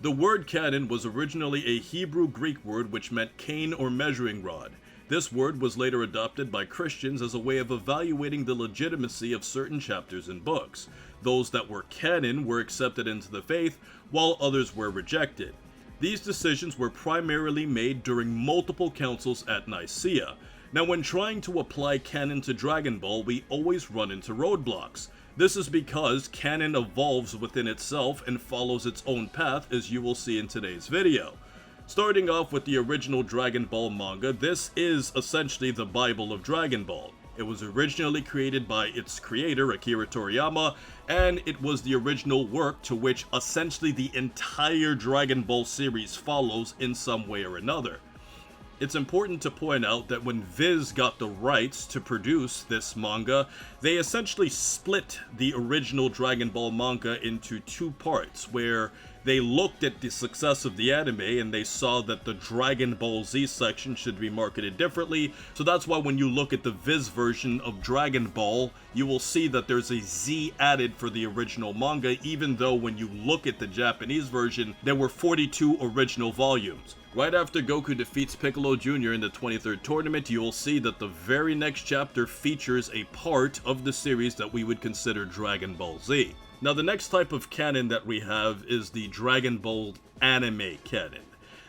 The word canon was originally a Hebrew-Greek word which meant cane or measuring rod. This word was later adopted by Christians as a way of evaluating the legitimacy of certain chapters and books. Those that were canon were accepted into the faith, while others were rejected. These decisions were primarily made during multiple councils at Nicaea. Now, when trying to apply canon to Dragon Ball, we always run into roadblocks. This is because canon evolves within itself and follows its own path, as you will see in today's video. Starting off with the original Dragon Ball manga, this is essentially the Bible of Dragon Ball. It was originally created by its creator, Akira Toriyama, and it was the original work to which essentially the entire Dragon Ball series follows in some way or another. It's important to point out that when Viz got the rights to produce this manga, they essentially split the original Dragon Ball manga into two parts, where they looked at the success of the anime and they saw that the Dragon Ball Z section should be marketed differently. So that's why when you look at the Viz version of Dragon Ball, you will see that there's a Z added for the original manga, even though when you look at the Japanese version, there were 42 original volumes. Right after Goku defeats Piccolo Jr. in the 23rd tournament, you will see that the very next chapter features a part of the series that we would consider Dragon Ball Z. Now, the next type of canon that we have is the Dragon Ball anime canon.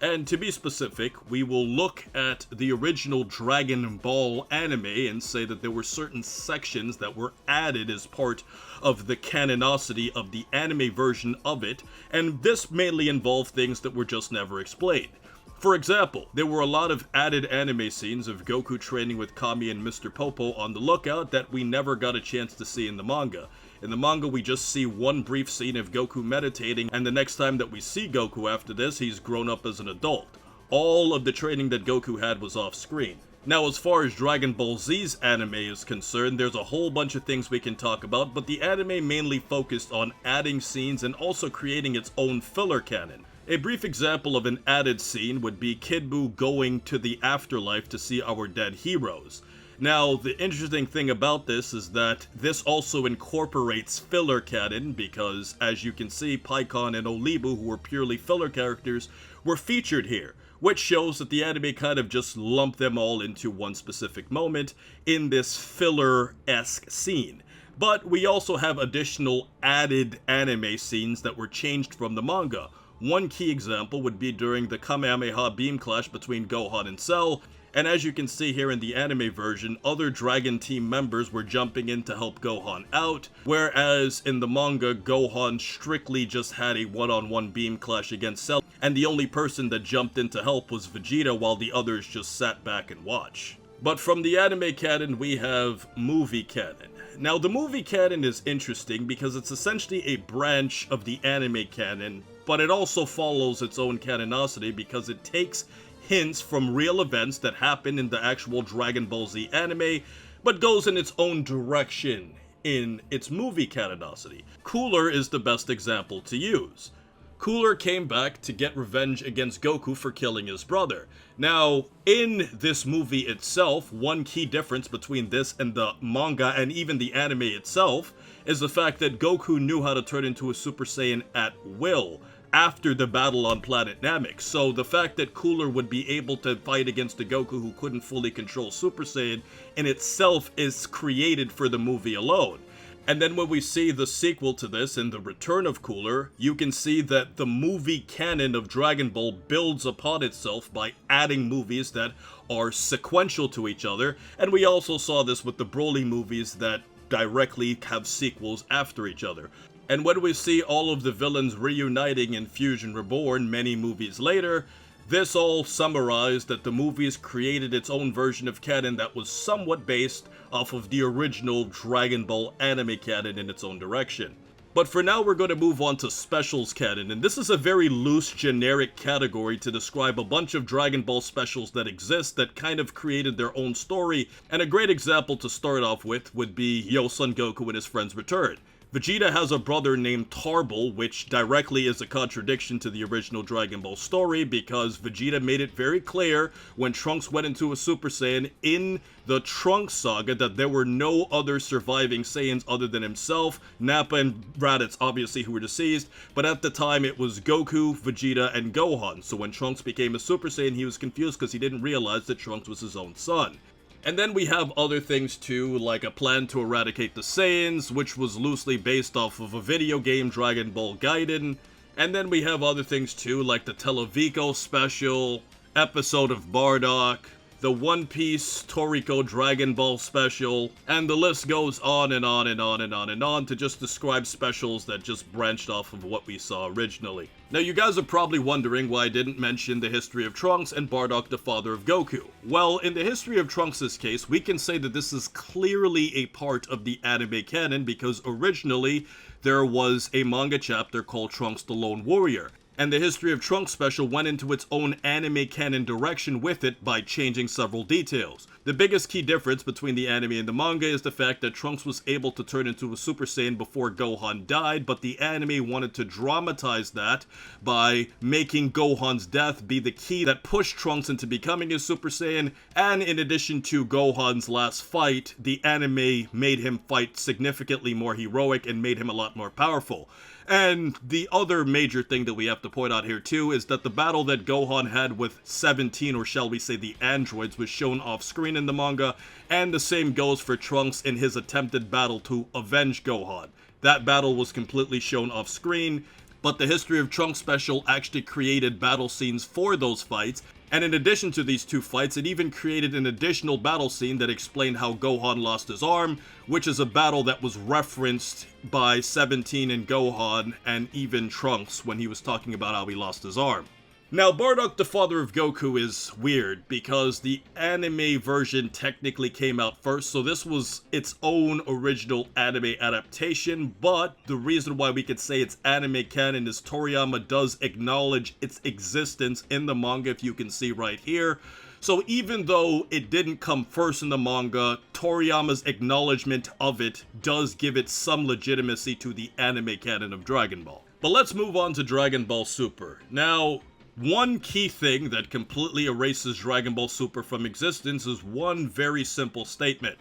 And to be specific, we will look at the original Dragon Ball anime and say that there were certain sections that were added as part of the canonicity of the anime version of it, and this mainly involved things that were just never explained. For example, there were a lot of added anime scenes of Goku training with Kami and Mr. Popo on the lookout that we never got a chance to see in the manga. In the manga, we just see one brief scene of Goku meditating, and the next time that we see Goku after this, he's grown up as an adult. All of the training that Goku had was off screen. Now, as far as Dragon Ball Z's anime is concerned, there's a whole bunch of things we can talk about, but the anime mainly focused on adding scenes and also creating its own filler canon. A brief example of an added scene would be Kid Buu going to the afterlife to see our dead heroes. Now, the interesting thing about this is that this also incorporates filler canon because, as you can see, Pikkon and Olibu, who were purely filler characters, were featured here, which shows that the anime kind of just lumped them all into one specific moment in this filler-esque scene. But we also have additional added anime scenes that were changed from the manga. One key example would be during the Kamehameha beam clash between Gohan and Cell, and as you can see here in the anime version, other Dragon Team members were jumping in to help Gohan out, whereas in the manga, Gohan strictly just had a one-on-one beam clash against Cell, and the only person that jumped in to help was Vegeta while the others just sat back and watched. But from the anime canon, we have movie canon. Now, the movie canon is interesting because it's essentially a branch of the anime canon, but it also follows its own canonicity because it takes hints from real events that happen in the actual Dragon Ball Z anime, but goes in its own direction in its movie canonicity. Cooler is the best example to use. Cooler came back to get revenge against Goku for killing his brother. Now, in this movie itself, one key difference between this and the manga and even the anime itself is the fact that Goku knew how to turn into a Super Saiyan at will after the battle on planet Namek. So the fact that Cooler would be able to fight against a Goku who couldn't fully control Super Saiyan in itself is created for the movie alone. And then when we see the sequel to this in The Return of Cooler, you can see that the movie canon of Dragon Ball builds upon itself by adding movies that are sequential to each other, and we also saw this with the Broly movies that directly have sequels after each other. And when we see all of the villains reuniting in Fusion Reborn many movies later, this all summarized that the movies created its own version of canon that was somewhat based off of the original Dragon Ball anime canon in its own direction. But for now, we're going to move on to specials canon, and this is a very loose, generic category to describe a bunch of Dragon Ball specials that exist that kind of created their own story, and a great example to start off with would be Yo Son Goku and his friends return. Vegeta has a brother named Tarble, which directly is a contradiction to the original Dragon Ball story, because Vegeta made it very clear when Trunks went into a Super Saiyan in the Trunks saga that there were no other surviving Saiyans other than himself, Nappa and Raditz obviously who were deceased, but at the time it was Goku, Vegeta, and Gohan, so when Trunks became a Super Saiyan he was confused because he didn't realize that Trunks was his own son. And then we have other things too, like a plan to eradicate the Saiyans, which was loosely based off of a video game, Dragon Ball Gaiden. And then we have other things too, like the Televico special, episode of Bardock, the One Piece Toriko Dragon Ball special, and the list goes on and on and on and on and on to just describe specials that just branched off of what we saw originally. Now you guys are probably wondering why I didn't mention the history of Trunks and Bardock, the father of Goku. Well, in the history of Trunks' case, we can say that this is clearly a part of the anime canon because originally there was a manga chapter called Trunks the Lone Warrior. And the History of Trunks special went into its own anime canon direction with it by changing several details. The biggest key difference between the anime and the manga is the fact that Trunks was able to turn into a Super Saiyan before Gohan died, but the anime wanted to dramatize that by making Gohan's death be the key that pushed Trunks into becoming a Super Saiyan, and in addition to Gohan's last fight, the anime made him fight significantly more heroic and made him a lot more powerful. And the other major thing that we have to point out here too is that the battle that Gohan had with 17, or shall we say the androids, was shown off screen in the manga, and the same goes for Trunks in his attempted battle to avenge Gohan. That battle was completely shown off screen, but the History of Trunks special actually created battle scenes for those fights, and in addition to these two fights, it even created an additional battle scene that explained how Gohan lost his arm, which is a battle that was referenced by 17 and Gohan, and even Trunks when he was talking about how he lost his arm. Now, Bardock, the father of Goku, is weird because the anime version technically came out first, so this was its own original anime adaptation, but the reason why we could say it's anime canon is Toriyama does acknowledge its existence in the manga, if you can see right here. So even though it didn't come first in the manga, Toriyama's acknowledgement of it does give it some legitimacy to the anime canon of Dragon Ball. But let's move on to Dragon Ball Super. Now, one key thing that completely erases Dragon Ball Super from existence is one very simple statement.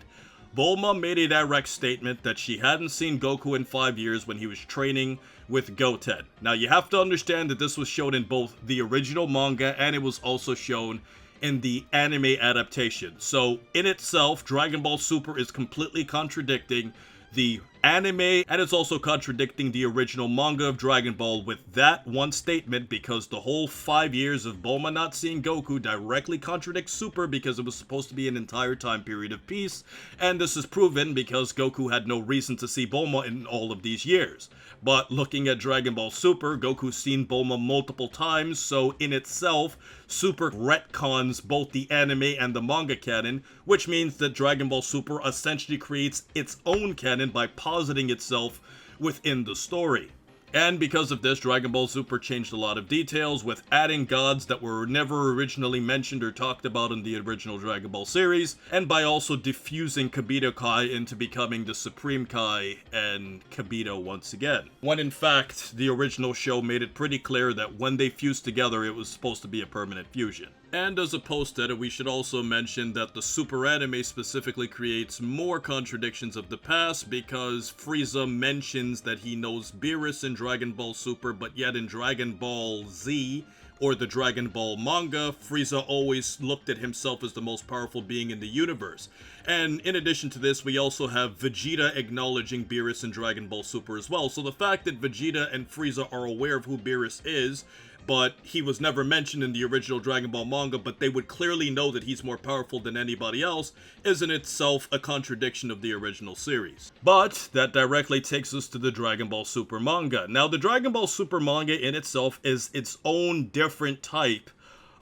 Bulma made a direct statement that she hadn't seen Goku in 5 years when he was training with Goten. Now you have to understand that this was shown in both the original manga and it was also shown in the anime adaptation. So in itself, Dragon Ball Super is completely contradicting the anime, and it's also contradicting the original manga of Dragon Ball with that one statement, because the whole 5 years of Bulma not seeing Goku directly contradicts Super because it was supposed to be an entire time period of peace, and this is proven because Goku had no reason to see Bulma in all of these years. But looking at Dragon Ball Super, Goku's seen Bulma multiple times, so in itself, Super retcons both the anime and the manga canon, which means that Dragon Ball Super essentially creates its own canon by positing itself within the story. And because of this, Dragon Ball Super changed a lot of details, with adding gods that were never originally mentioned or talked about in the original Dragon Ball series, and by also diffusing Kibito Kai into becoming the Supreme Kai and Kibito once again. When in fact, the original show made it pretty clear that when they fused together, it was supposed to be a permanent fusion. And as a post-edit, we should also mention that the Super anime specifically creates more contradictions of the past, because Frieza mentions that he knows Beerus in Dragon Ball Super, but yet in Dragon Ball Z, or the Dragon Ball manga, Frieza always looked at himself as the most powerful being in the universe. And in addition to this, we also have Vegeta acknowledging Beerus in Dragon Ball Super as well. So the fact that Vegeta and Frieza are aware of who Beerus is, but he was never mentioned in the original Dragon Ball manga, but they would clearly know that he's more powerful than anybody else, is in itself a contradiction of the original series. But that directly takes us to the Dragon Ball Super manga. Now, the Dragon Ball Super manga in itself is its own different type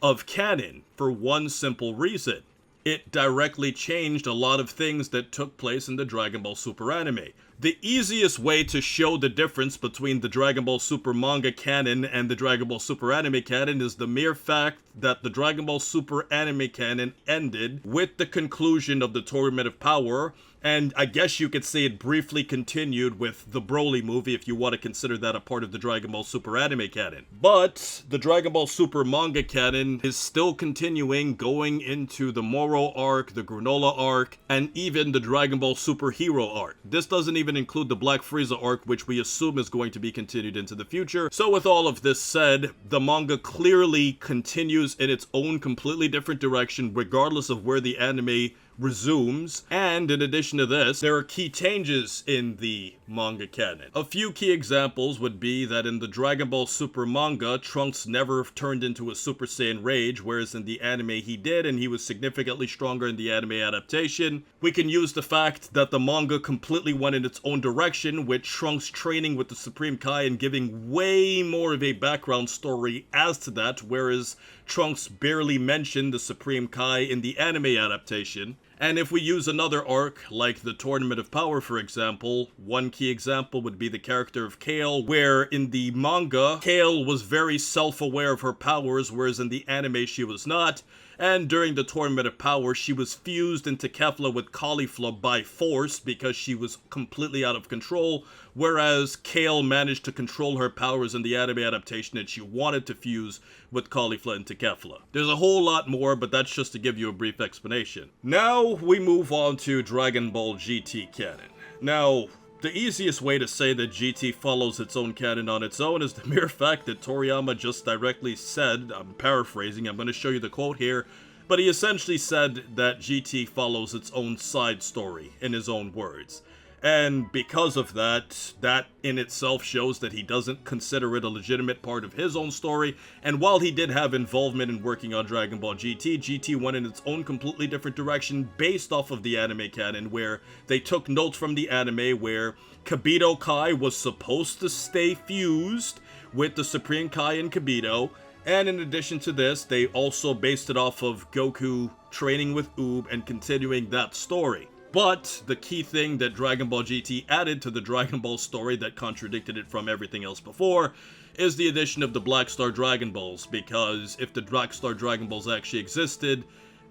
of canon for one simple reason. It directly changed a lot of things that took place in the Dragon Ball Super anime. The easiest way to show the difference between the Dragon Ball Super manga canon and the Dragon Ball Super anime canon is the mere fact that the Dragon Ball Super anime canon ended with the conclusion of the Tournament of Power, and I guess you could say it briefly continued with the Broly movie if you want to consider that a part of the Dragon Ball Super anime canon. But the Dragon Ball Super manga canon is still continuing, going into the Moro arc, the Granola arc, and even the Dragon Ball Super Hero arc. This doesn't even include the Black Frieza arc, which we assume is going to be continued into the future. So with all of this said, the manga clearly continues in its own completely different direction regardless of where the anime resumes, and in addition to this, there are key changes in the manga canon. A few key examples would be that in the Dragon Ball Super manga, Trunks never turned into a Super Saiyan Rage, whereas in the anime he did, and he was significantly stronger in the anime adaptation. We can use the fact that the manga completely went in its own direction, with Trunks training with the Supreme Kai and giving way more of a background story as to that, whereas Trunks barely mentioned the Supreme Kai in the anime adaptation. And if we use another arc, like the Tournament of Power for example, one key example would be the character of Kale, where in the manga, Kale was very self-aware of her powers, whereas in the anime she was not. And during the Tournament of Power, she was fused into Kefla with Caulifla by force because she was completely out of control, whereas Kale managed to control her powers in the anime adaptation and she wanted to fuse with Caulifla into Kefla. There's a whole lot more, but that's just to give you a brief explanation. Now we move on to Dragon Ball GT canon. Now, the easiest way to say that GT follows its own canon on its own is the mere fact that Toriyama just directly said, I'm paraphrasing, I'm going to show you the quote here, but he essentially said that GT follows its own side story, in his own words. And because of that, that in itself shows that he doesn't consider it a legitimate part of his own story, and while he did have involvement in working on Dragon Ball GT, GT went in its own completely different direction based off of the anime canon, where they took notes from the anime where Kibito Kai was supposed to stay fused with the Supreme Kai and Kibito, and in addition to this, they also based it off of Goku training with Oob and continuing that story. But the key thing that Dragon Ball GT added to the Dragon Ball story that contradicted it from everything else before is the addition of the Black Star Dragon Balls, because if the Black Star Dragon Balls actually existed,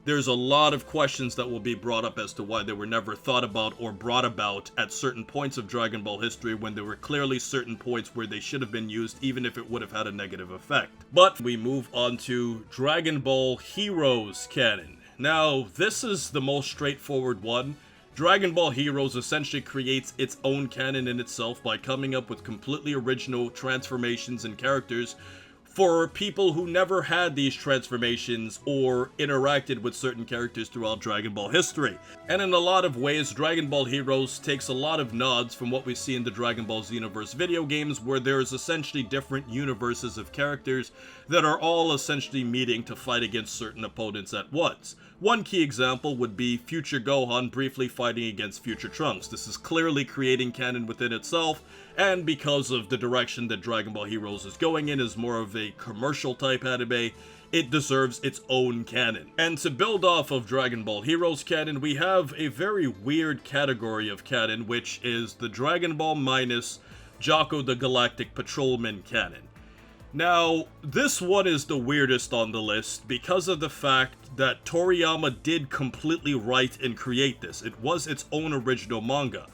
there's a lot of questions that will be brought up as to why they were never thought about or brought about at certain points of Dragon Ball history when there were clearly certain points where they should have been used even if it would have had a negative effect. But we move on to Dragon Ball Heroes canon. Now, this is the most straightforward one. Dragon Ball Heroes essentially creates its own canon in itself by coming up with completely original transformations and characters for people who never had these transformations or interacted with certain characters throughout Dragon Ball history. And in a lot of ways, Dragon Ball Heroes takes a lot of nods from what we see in the Dragon Ball Xenoverse video games, where there is essentially different universes of characters that are all essentially meeting to fight against certain opponents at once. One key example would be Future Gohan briefly fighting against Future Trunks. This is clearly creating canon within itself, and because of the direction that Dragon Ball Heroes is going in, is more of a commercial type anime, it deserves its own canon. And to build off of Dragon Ball Heroes canon, we have a very weird category of canon, which is the Dragon Ball minus Jaco the Galactic Patrolman canon. Now, this one is the weirdest on the list because of the fact that Toriyama did completely write and create this. It was its own original manga.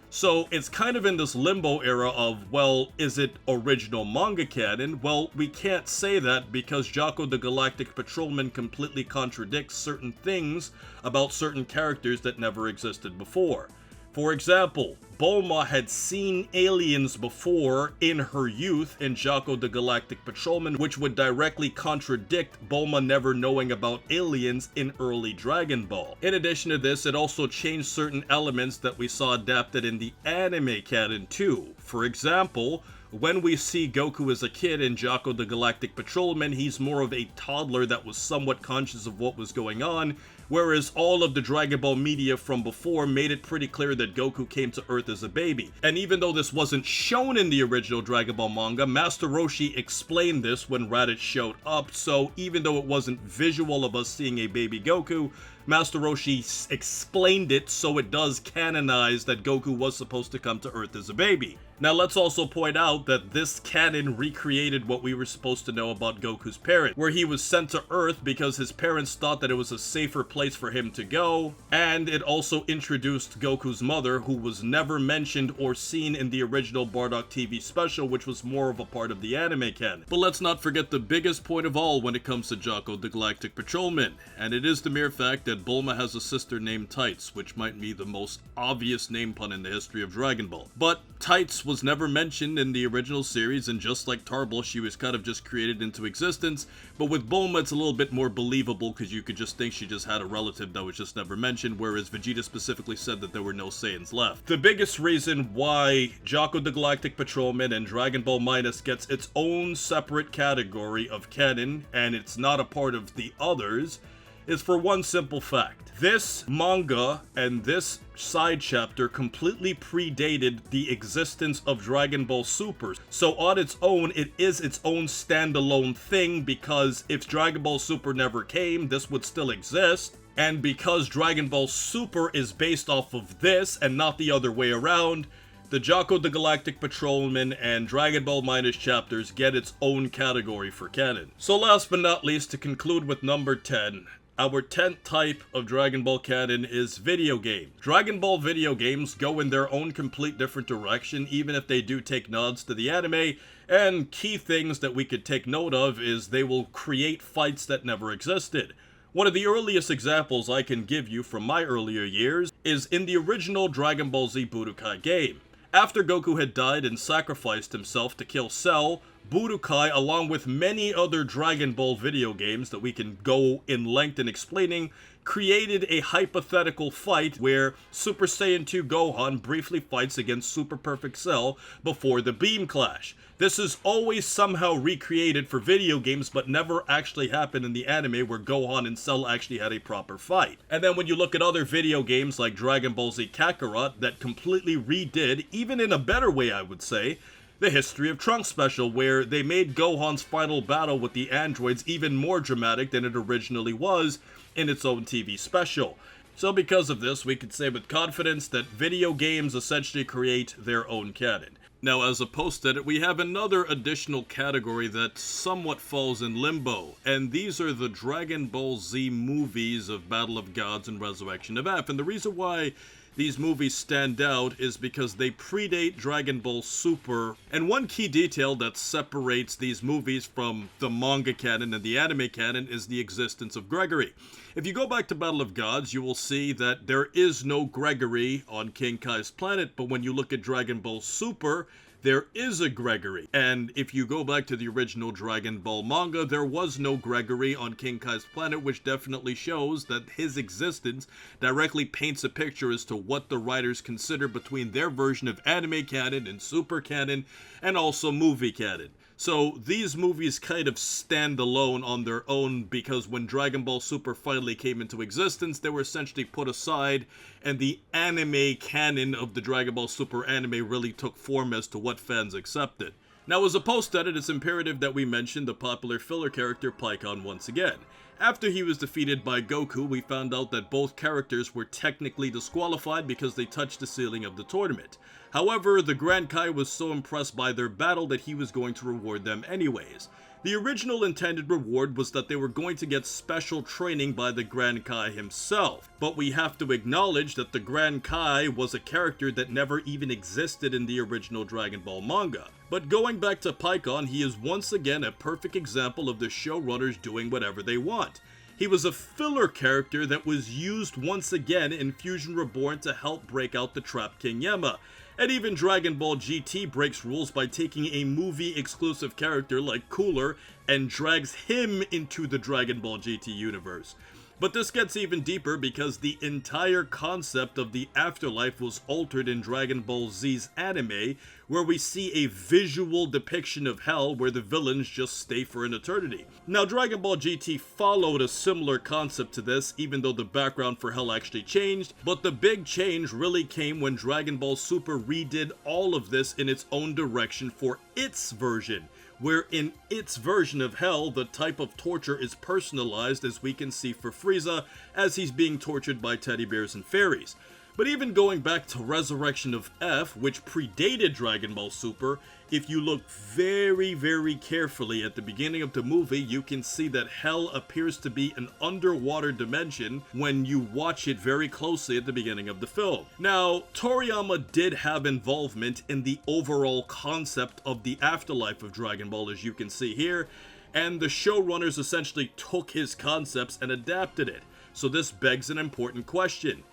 So it's kind of in this limbo era of, well, is it original manga canon? Well, we can't say that because Jaco the Galactic Patrolman completely contradicts certain things about certain characters that never existed before. For example, Bulma had seen aliens before in her youth in Jaco the Galactic Patrolman, which would directly contradict Bulma never knowing about aliens in early Dragon Ball. In addition to this, it also changed certain elements that we saw adapted in the anime canon too. For example, when we see Goku as a kid in Jocko the Galactic Patrolman, he's more of a toddler that was somewhat conscious of what was going on, whereas all of the Dragon Ball media from before made it pretty clear that Goku came to Earth as a baby. And even though this wasn't shown in the original Dragon Ball manga, Master Roshi explained this when Raditz showed up, so even though it wasn't visual of us seeing a baby Goku, Master Roshi explained it so it does canonize that Goku was supposed to come to Earth as a baby. Now let's also point out that this canon recreated what we were supposed to know about Goku's parents, where he was sent to Earth because his parents thought that it was a safer place for him to go, and it also introduced Goku's mother, who was never mentioned or seen in the original Bardock TV special, which was more of a part of the anime canon. But let's not forget the biggest point of all when it comes to Jocko the Galactic Patrolman, and it is the mere fact that Bulma has a sister named Tights, which might be the most obvious name pun in the history of Dragon Ball. But Tights was never mentioned in the original series, and just like Tarble, she was kind of just created into existence, but with Bulma it's a little bit more believable because you could just think she just had a relative that was just never mentioned, whereas Vegeta specifically said that there were no Saiyans left. The biggest reason why Jocko the Galactic Patrolman and Dragon Ball Minus gets its own separate category of canon, and it's not a part of the others, is for one simple fact. This manga and this side chapter completely predated the existence of Dragon Ball Super. So on its own, it is its own standalone thing, because if Dragon Ball Super never came, this would still exist. And because Dragon Ball Super is based off of this and not the other way around, the Jocko the Galactic Patrolman and Dragon Ball Minus chapters get its own category for canon. So last but not least, to conclude with number 10, our 10th type of Dragon Ball canon is video game. Dragon Ball video games go in their own complete different direction, even if they do take nods to the anime, and key things that we could take note of is they will create fights that never existed. One of the earliest examples I can give you from my earlier years is in the original Dragon Ball Z Budokai game. After Goku had died and sacrificed himself to kill Cell, Budokai, along with many other Dragon Ball video games that we can go in length in explaining, created a hypothetical fight where Super Saiyan 2 Gohan briefly fights against Super Perfect Cell before the Beam Clash. This is always somehow recreated for video games, but never actually happened in the anime where Gohan and Cell actually had a proper fight. And then when you look at other video games like Dragon Ball Z Kakarot that completely redid, even in a better way I would say, the History of Trunks special, where they made Gohan's final battle with the androids even more dramatic than it originally was in its own TV special. So because of this, we can say with confidence that video games essentially create their own canon. Now, as a post-edit, we have another additional category that somewhat falls in limbo, and these are the Dragon Ball Z movies of Battle of Gods and Resurrection of F. And the reason why these movies stand out is because they predate Dragon Ball Super, and one key detail that separates these movies from the manga canon and the anime canon is the existence of Gregory. If you go back to Battle of Gods, you will see that there is no Gregory on King Kai's planet, but when you look at Dragon Ball Super, there is a Gregory. And if you go back to the original Dragon Ball manga, there was no Gregory on King Kai's planet, which definitely shows that his existence directly paints a picture as to what the writers consider between their version of anime canon and super canon, and also movie canon. So these movies kind of stand alone on their own because when Dragon Ball Super finally came into existence, they were essentially put aside, and the anime canon of the Dragon Ball Super anime really took form as to what fans accepted. Now, as a post-edit, it's imperative that we mention the popular filler character Pikkon once again. After he was defeated by Goku, we found out that both characters were technically disqualified because they touched the ceiling of the tournament. However, the Grand Kai was so impressed by their battle that he was going to reward them anyways. The original intended reward was that they were going to get special training by the Grand Kai himself, but we have to acknowledge that the Grand Kai was a character that never even existed in the original Dragon Ball manga. But going back to Pikkon, he is once again a perfect example of the showrunners doing whatever they want. He was a filler character that was used once again in Fusion Reborn to help break out the trapped King Yama. And even Dragon Ball GT breaks rules by taking a movie-exclusive character like Cooler and drags him into the Dragon Ball GT universe. But this gets even deeper because the entire concept of the afterlife was altered in Dragon Ball Z's anime, where we see a visual depiction of hell where the villains just stay for an eternity. Now, Dragon Ball GT followed a similar concept to this, even though the background for hell actually changed, but the big change really came when Dragon Ball Super redid all of this in its own direction for its version, where in its version of hell, the type of torture is personalized, as we can see for Frieza, as he's being tortured by teddy bears and fairies. But even going back to Resurrection of F, which predated Dragon Ball Super, if you look very carefully at the beginning of the movie, you can see that hell appears to be an underwater dimension when you watch it very closely at the beginning of the film. Now, Toriyama did have involvement in the overall concept of the afterlife of Dragon Ball, as you can see here, and the showrunners essentially took his concepts and adapted it. So this begs an important question.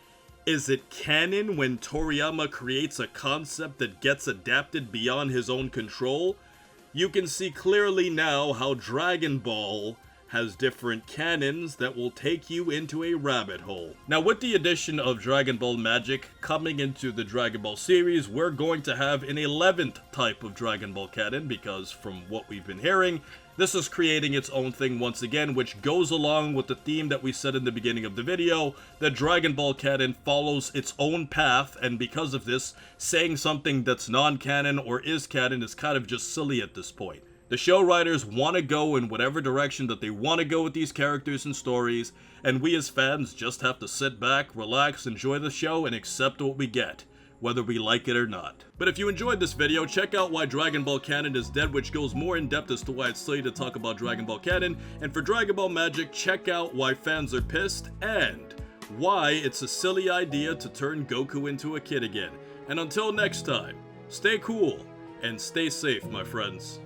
Is it canon when Toriyama creates a concept that gets adapted beyond his own control? You can see clearly now how Dragon Ball has different canons that will take you into a rabbit hole. Now, with the addition of Dragon Ball Magic coming into the Dragon Ball series, we're going to have an 11th type of Dragon Ball canon, because from what we've been hearing, this is creating its own thing once again, which goes along with the theme that we said in the beginning of the video, that Dragon Ball canon follows its own path, and because of this, saying something that's non-canon or is canon is kind of just silly at this point. The show writers want to go in whatever direction that they want to go with these characters and stories, and we as fans just have to sit back, relax, enjoy the show, and accept what we get, whether we like it or not. But if you enjoyed this video, check out why Dragon Ball canon is dead, which goes more in depth as to why it's silly to talk about Dragon Ball canon, and for Dragon Ball Magic, check out why fans are pissed, and why it's a silly idea to turn Goku into a kid again. And until next time, stay cool, and stay safe, my friends.